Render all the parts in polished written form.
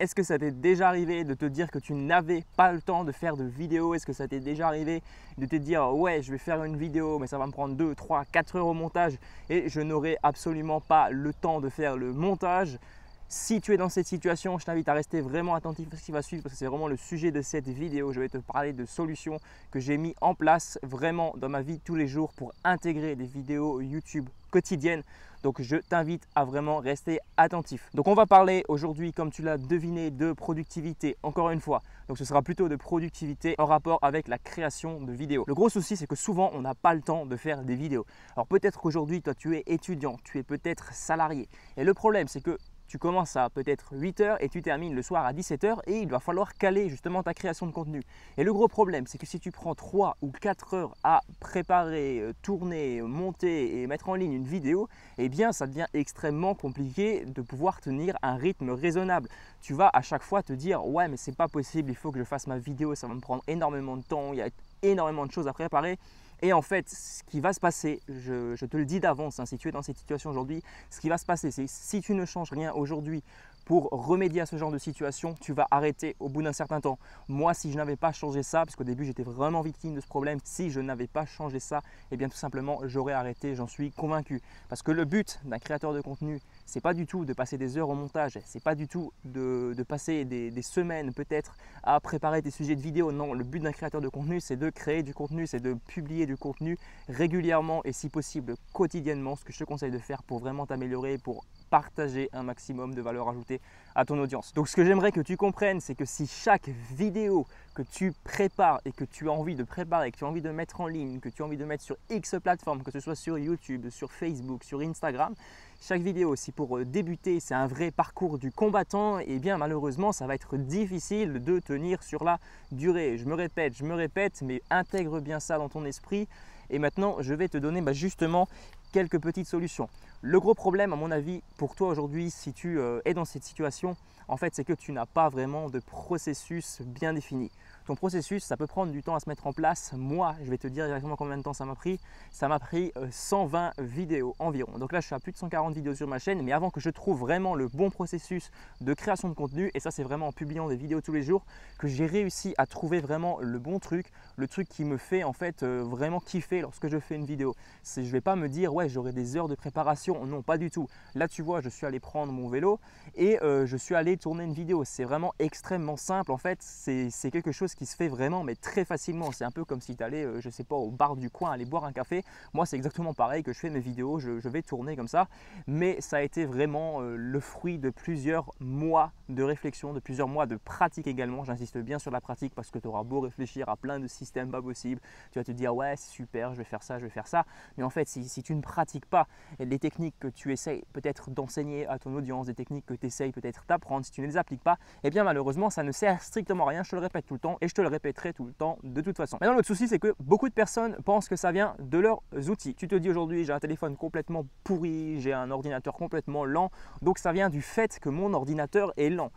Est-ce que ça t'est déjà arrivé de te dire que tu n'avais pas le temps de faire de vidéo? Est-ce que ça t'est déjà arrivé de te dire ouais, je vais faire une vidéo mais ça va me prendre 2, 3, 4 heures au montage et je n'aurai absolument pas le temps de faire le montage? Si tu es dans cette situation, je t'invite à rester vraiment attentif à ce qui va suivre parce que c'est vraiment le sujet de cette vidéo. Je vais te parler de solutions que j'ai mis en place vraiment dans ma vie tous les jours pour intégrer des vidéos YouTube quotidiennes. Donc je t'invite à vraiment rester attentif. Donc on va parler aujourd'hui, comme tu l'as deviné, de productivité encore une fois. Donc ce sera plutôt de productivité en rapport avec la création de vidéos. Le gros souci, c'est que souvent on n'a pas le temps de faire des vidéos. Alors peut-être qu'aujourd'hui, toi tu es étudiant, tu es peut-être salarié. Et le problème, c'est que tu commences à peut-être 8 h et tu termines le soir à 17 h et il va falloir caler justement ta création de contenu. Et le gros problème, c'est que si tu prends 3 ou 4 heures à préparer, tourner, monter et mettre en ligne une vidéo, eh bien ça devient extrêmement compliqué de pouvoir tenir un rythme raisonnable. Tu vas à chaque fois te dire ouais mais c'est pas possible, il faut que je fasse ma vidéo, ça va me prendre énormément de temps, il y a énormément de choses à préparer. Et en fait, ce qui va se passer, je te le dis d'avance, si tu es dans cette situation aujourd'hui, ce qui va se passer, c'est si tu ne changes rien aujourd'hui pour remédier à ce genre de situation, tu vas arrêter au bout d'un certain temps. Moi, si je n'avais pas changé ça, parce qu'au début, j'étais vraiment victime de ce problème, si je n'avais pas changé ça, eh bien tout simplement, j'aurais arrêté, j'en suis convaincu. Parce que le but d'un créateur de contenu, c'est pas du tout de passer des heures au montage, c'est pas du tout de passer des semaines peut-être à préparer des sujets de vidéo. Non, le but d'un créateur de contenu, c'est de créer du contenu, c'est de publier du contenu régulièrement et si possible quotidiennement, ce que je te conseille de faire pour vraiment t'améliorer, pour partager un maximum de valeur ajoutée à ton audience. Donc ce que j'aimerais que tu comprennes, c'est que si chaque vidéo que tu prépares et que tu as envie de préparer, que tu as envie de mettre en ligne, que tu as envie de mettre sur X plateformes, que ce soit sur YouTube, sur Facebook, sur Instagram, chaque vidéo, si pour débuter, c'est un vrai parcours du combattant, eh bien malheureusement, ça va être difficile de tenir sur la durée. Je me répète, mais intègre bien ça dans ton esprit. Et maintenant, je vais te donner justement quelques petites solutions. Le gros problème, à mon avis, pour toi aujourd'hui, si tu es dans cette situation, en fait, c'est que tu n'as pas vraiment de processus bien défini. Ton processus, ça peut prendre du temps à se mettre en place. Moi, je vais te dire exactement combien de temps ça m'a pris. Ça m'a pris 120 vidéos environ. Donc là, je suis à plus de 140 vidéos sur ma chaîne. Mais avant que je trouve vraiment le bon processus de création de contenu, et ça, c'est vraiment en publiant des vidéos tous les jours, que j'ai réussi à trouver vraiment le bon truc, le truc qui me fait en fait vraiment kiffer lorsque je fais une vidéo. Je ne vais pas me dire, ouais, j'aurai des heures de préparation. Non, pas du tout. Là, tu vois, je suis allé prendre mon vélo et je suis allé tourner une vidéo. C'est vraiment extrêmement simple. En fait, c'est quelque chose qui se fait vraiment mais très facilement. C'est un peu comme si tu allais, je sais pas, au bar du coin, aller boire un café. Moi, c'est exactement pareil que je fais mes vidéos, je vais tourner comme ça. Mais ça a été vraiment le fruit de plusieurs mois de réflexion, de plusieurs mois de pratique également. J'insiste bien sur la pratique parce que tu auras beau réfléchir à plein de systèmes pas possibles. Tu vas te dire ouais, c'est super, je vais faire ça, je vais faire ça. Mais en fait, si tu ne pratiques pas les techniques que tu essayes peut-être d'enseigner à ton audience, des techniques que tu essayes peut-être d'apprendre, si tu ne les appliques pas, eh bien malheureusement, ça ne sert strictement à rien. Je te le répète tout le temps et je te le répéterai tout le temps de toute façon. Maintenant, l'autre souci, c'est que beaucoup de personnes pensent que ça vient de leurs outils. Tu te dis aujourd'hui, j'ai un téléphone complètement pourri, j'ai un ordinateur complètement lent, donc ça vient du fait que mon ordinateur est lent.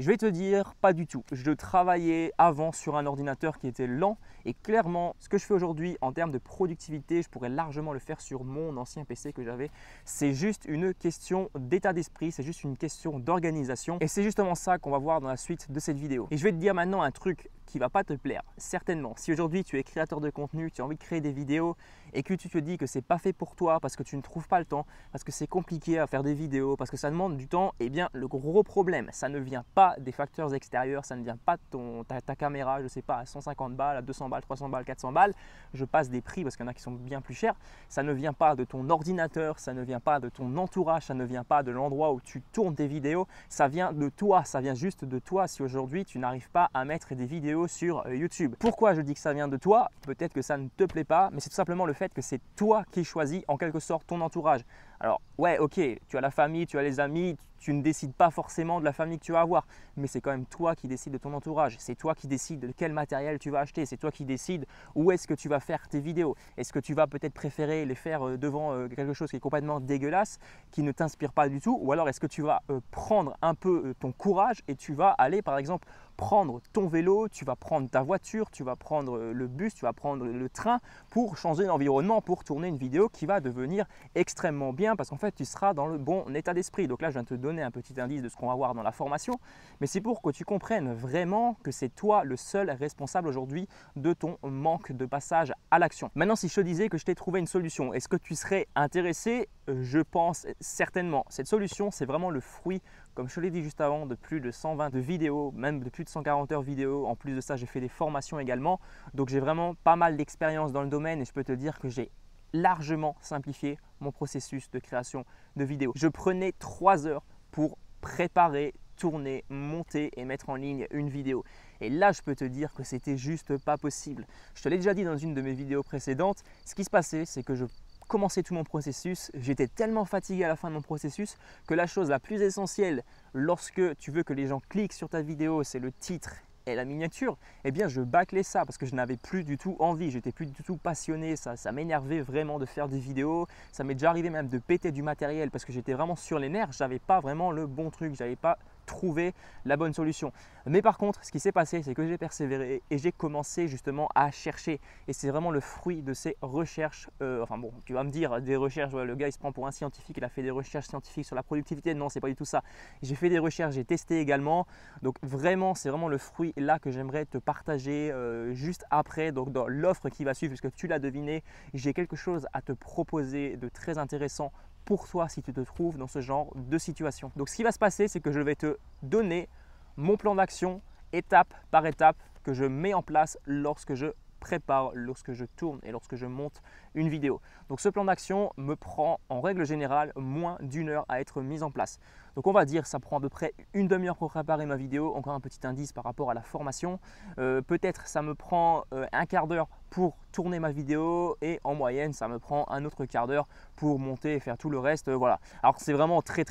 Je vais te dire, pas du tout. Je travaillais avant sur un ordinateur qui était lent et clairement, ce que je fais aujourd'hui en termes de productivité, je pourrais largement le faire sur mon ancien PC que j'avais. C'est juste une question d'état d'esprit, c'est juste une question d'organisation et c'est justement ça qu'on va voir dans la suite de cette vidéo. Et je vais te dire maintenant un truc qui ne va pas te plaire, certainement. Si aujourd'hui tu es créateur de contenu, tu as envie de créer des vidéos et que tu te dis que c'est pas fait pour toi parce que tu ne trouves pas le temps, parce que c'est compliqué à faire des vidéos, parce que ça demande du temps, eh bien le gros problème, ça ne vient pas des facteurs extérieurs, ça ne vient pas de ta caméra, je sais pas, à 150 balles, à 200 balles, 300 balles, 400 balles, je passe des prix parce qu'il y en a qui sont bien plus chers, ça ne vient pas de ton ordinateur, ça ne vient pas de ton entourage, ça ne vient pas de l'endroit où tu tournes tes vidéos, ça vient de toi, ça vient juste de toi si aujourd'hui tu n'arrives pas à mettre des vidéos sur YouTube. Pourquoi je dis que ça vient de toi? Peut-être que ça ne te plaît pas, mais c'est tout simplement le fait que c'est toi qui choisis en quelque sorte ton entourage. Alors ouais, ok, tu as la famille, tu as les amis, tu ne décides pas forcément de la famille que tu vas avoir, mais c'est quand même toi qui décides de ton entourage. C'est toi qui décides de quel matériel tu vas acheter, c'est toi qui décides où est-ce que tu vas faire tes vidéos. Est-ce que tu vas peut-être préférer les faire devant quelque chose qui est complètement dégueulasse, qui ne t'inspire pas du tout, ou alors est-ce que tu vas prendre un peu ton courage et tu vas aller par exemple prendre ton vélo, tu vas prendre ta voiture, tu vas prendre le bus, tu vas prendre le train pour changer d'environnement, pour tourner une vidéo qui va devenir extrêmement bien bien parce qu'en fait, tu seras dans le bon état d'esprit. Donc là, je viens de te donner un petit indice de ce qu'on va voir dans la formation, mais c'est pour que tu comprennes vraiment que c'est toi le seul responsable aujourd'hui de ton manque de passage à l'action. Maintenant, si je te disais que je t'ai trouvé une solution, est-ce que tu serais intéressé? Je pense certainement. Cette solution, c'est vraiment le fruit, comme je te l'ai dit juste avant, de plus de 120 vidéos, même de plus de 140 heures vidéo. En plus de ça, j'ai fait des formations également. Donc, j'ai vraiment pas mal d'expérience dans le domaine et je peux te dire que j'ai largement simplifié mon processus de création de vidéos. Je prenais 3 heures pour préparer, tourner, monter et mettre en ligne une vidéo. Et là, je peux te dire que c'était juste pas possible. Je te l'ai déjà dit dans une de mes vidéos précédentes, ce qui se passait, c'est que je commençais tout mon processus, j'étais tellement fatigué à la fin de mon processus que la chose la plus essentielle lorsque tu veux que les gens cliquent sur ta vidéo, c'est le titre et la miniature, eh bien je bâclais ça parce que je n'avais plus du tout envie, j'étais plus du tout passionné, ça m'énervait vraiment de faire des vidéos, ça m'est déjà arrivé même de péter du matériel parce que j'étais vraiment sur les nerfs, j'avais pas vraiment le bon truc, j'avais pas trouvé la bonne solution. Mais par contre, ce qui s'est passé, c'est que j'ai persévéré et j'ai commencé justement à chercher. Et c'est vraiment le fruit de ces recherches. Enfin bon, tu vas me dire, des recherches, ouais, le gars il se prend pour un scientifique, il a fait des recherches scientifiques sur la productivité. Non, c'est pas du tout ça. J'ai fait des recherches, j'ai testé également. Donc vraiment, c'est vraiment le fruit là que j'aimerais te partager juste après. Donc dans l'offre qui va suivre, puisque tu l'as deviné, j'ai quelque chose à te proposer de très intéressant pour toi si tu te trouves dans ce genre de situation. Donc ce qui va se passer, c'est que je vais te donner mon plan d'action étape par étape que je mets en place lorsque je prépare, lorsque je tourne et lorsque je monte une vidéo. Donc ce plan d'action me prend en règle générale moins d'1 heure à être mis en place. Donc on va dire ça prend à peu près une demi-heure pour préparer ma vidéo, encore un petit indice par rapport à la formation. Peut-être ça me prend un quart d'heure pour tourner ma vidéo et en moyenne ça me prend un autre quart d'heure pour monter et faire tout le reste. Voilà. Alors c'est vraiment très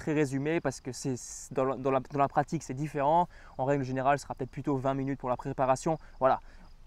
résumé parce que c'est dans la pratique c'est différent. En règle générale ce sera peut-être plutôt 20 minutes pour la préparation. Voilà.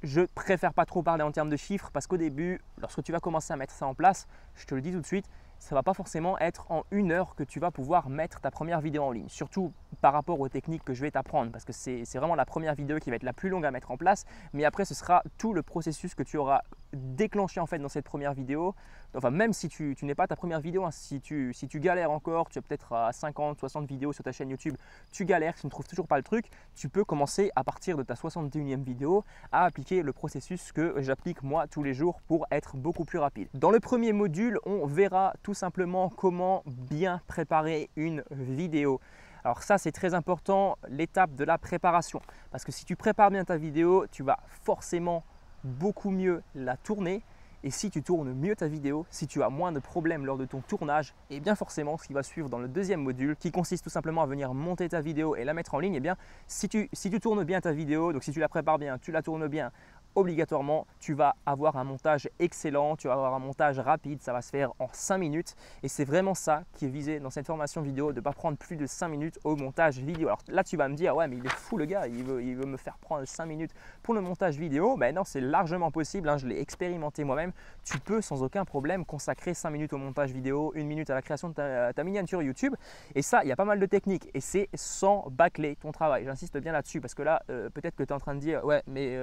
Je préfère pas trop parler en termes de chiffres parce qu'au début, lorsque tu vas commencer à mettre ça en place, je te le dis tout de suite, ça ne va pas forcément être en 1 heure que tu vas pouvoir mettre ta première vidéo en ligne. Surtout par rapport aux techniques que je vais t'apprendre parce que c'est vraiment la première vidéo qui va être la plus longue à mettre en place. Mais après, ce sera tout le processus que tu auras déclenché en fait dans cette première vidéo. Enfin, même si tu n'es pas ta première vidéo, hein, si tu galères encore, tu es peut-être à 50, 60 vidéos sur ta chaîne YouTube, tu galères, tu ne trouves toujours pas le truc, tu peux commencer à partir de ta 61e vidéo à appliquer le processus que j'applique moi tous les jours pour être beaucoup plus rapide. Dans le premier module, on verra tout simplement comment bien préparer une vidéo. Alors ça, c'est très important, l'étape de la préparation. Parce que si tu prépares bien ta vidéo, tu vas forcément beaucoup mieux la tourner. Et si tu tournes mieux ta vidéo, si tu as moins de problèmes lors de ton tournage, et bien forcément ce qui va suivre dans le deuxième module qui consiste tout simplement à venir monter ta vidéo et la mettre en ligne, et bien si tu tournes bien ta vidéo, donc si tu la prépares bien, tu la tournes bien, obligatoirement tu vas avoir un montage excellent, tu vas avoir un montage rapide, ça va se faire en 5 minutes et c'est vraiment ça qui est visé dans cette formation vidéo, de ne pas prendre plus de 5 minutes au montage vidéo. Alors là tu vas me dire ouais mais il est fou le gars, il veut me faire prendre 5 minutes pour le montage vidéo. Ben non, c'est largement possible, hein, je l'ai expérimenté moi-même. Tu peux sans aucun problème consacrer 5 minutes au montage vidéo, 1 minute à la création de ta miniature YouTube et ça il y a pas mal de techniques et c'est sans bâcler ton travail. J'insiste bien là-dessus parce que là peut-être que tu es en train de dire ouais mais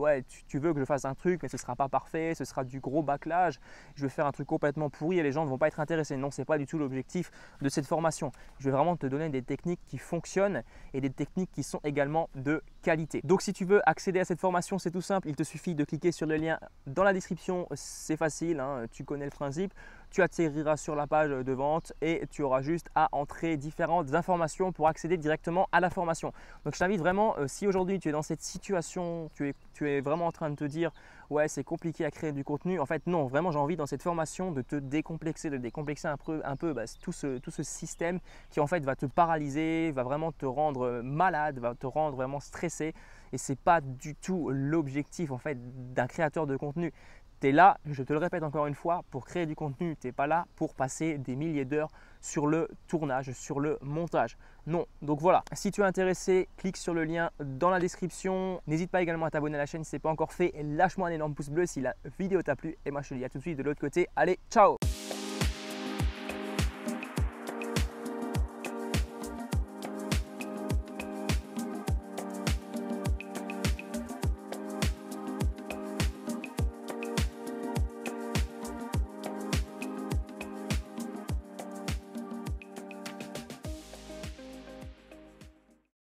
ouais, tu veux que je fasse un truc, mais ce ne sera pas parfait, ce sera du gros bâclage, je vais faire un truc complètement pourri et les gens ne vont pas être intéressés. Non, ce n'est pas du tout l'objectif de cette formation. Je vais vraiment te donner des techniques qui fonctionnent et des techniques qui sont également de qualité. Donc si tu veux accéder à cette formation, c'est tout simple, il te suffit de cliquer sur le lien dans la description, c'est facile, hein, tu connais le principe. Tu atterriras sur la page de vente et tu auras juste à entrer différentes informations pour accéder directement à la formation. Donc je t'invite vraiment, si aujourd'hui tu es dans cette situation, tu es vraiment en train de te dire ouais c'est compliqué à créer du contenu, en fait non, vraiment j'ai envie dans cette formation de te décomplexer, un peu tout ce système qui en fait va te paralyser, va vraiment te rendre malade, va te rendre vraiment stressé et ce n'est pas du tout l'objectif en fait d'un créateur de contenu. Tu es là, je te le répète encore une fois, pour créer du contenu. Tu n'es pas là pour passer des milliers d'heures sur le tournage, sur le montage. Non, donc voilà. Si tu es intéressé, clique sur le lien dans la description. N'hésite pas également à t'abonner à la chaîne si ce n'est pas encore fait. Lâche-moi un énorme pouce bleu si la vidéo t'a plu. Et moi, je te dis à tout de suite de l'autre côté. Allez, ciao!